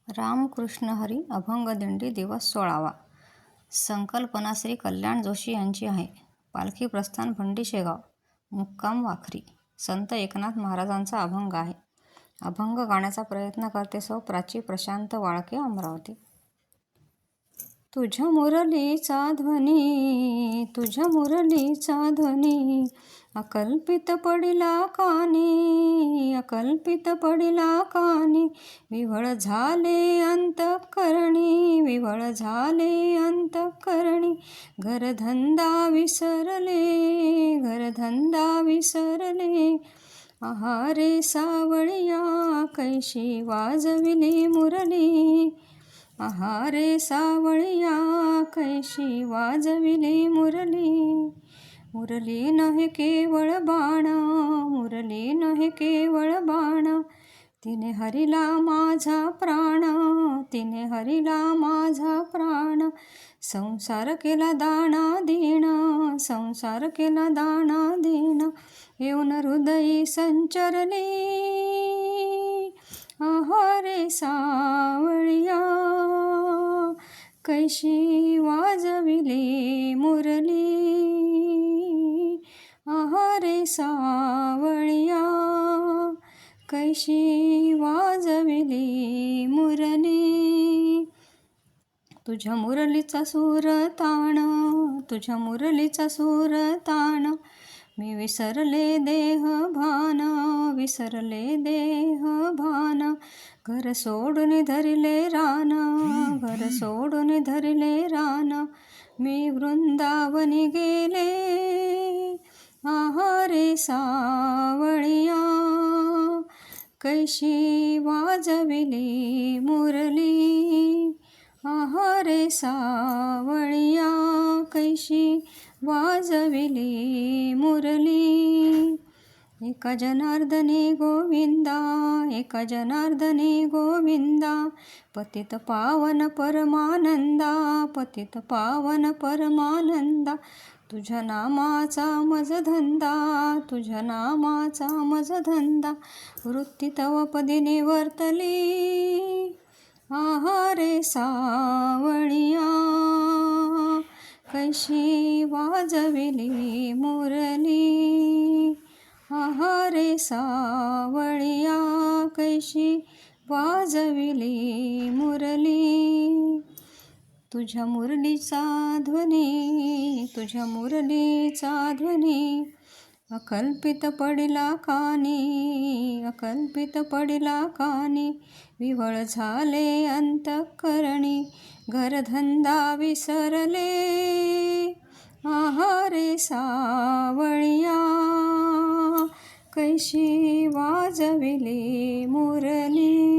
रामकृष्ण हरी अभंगदिंडी दिवस 16वा. संकल्पना श्री कल्याण जोशी यांची आहे. पालखी प्रस्थान भंडी शेगाव, मुक्काम वाखरी. संत एकनाथ महाराजांचा अभंग आहे. अभंग गाण्याचा प्रयत्न करते सौ प्राची प्रशांत वाळके, अमरावती. तुझ्या मुरलीचा ध्वनी, तुझ्या मुरलीचा ध्वनी, अकल्पित पडिला कानी, अकल्पित पडिला कानी. विव्हळ झाले अंतःकरणी, विव्हळ झाले अंतःकरणी. घरधंदा विसरले, घरधंदा विसरले. आहारे सावळिया कैशी वाजविली मुरली, आहारे सावळिया कैशी वाजविली मुरली. मुरली नहे केवळ बाण, मुरली नहे केवळ बाण. तिने हरिला माझा प्राण, तिने हरिला माझा प्राण. संसार केला दाना दीन, संसार केला दाना दीन. येऊन हृदयी संचरली, आहारे सावळिया कैशी वाजविली मुरली, आहारे सावळिया कैशी वाजविली मुरली. तुझ्या मुरलीचा सूर ताण, तुझ्या मुरलीचा सूर ताण. मी विसरले देह भान, विसरले देह भान. घर सोडून धरिले रान, घर सोडून धरिले रान. मी वृंदावनी गेले, आहारे सावळिया कैशी वाजविली मुरली, आहारे सावळिया कैशी वाजविली मुरली. एका जनार्दनी गोविंदा, एका जनार्दनी गोविंदा. पतित पावन परमानंदा, पतित पावन परमानंदा. तुझ्या नामाचा मजधंदा, तुझ्या नामाचा मजधंदा. वृत्ती तव पदी निवर्तली, आहारे सावळिया कैशी वाजविली मुरली, आहारे सावळिया कैशी वाजविली मुरली. तुझ्या मुरलीचा ध्वनी, तुझ्या मुरलीचा ध्वनी. अकल्पित पडिला कानी, अकल्पित पडिला कानी. विव्हळ झाले अंतःकरणी, घरधंदा विसरले, आहारे सावळिया कैशी वाजविली मुरली.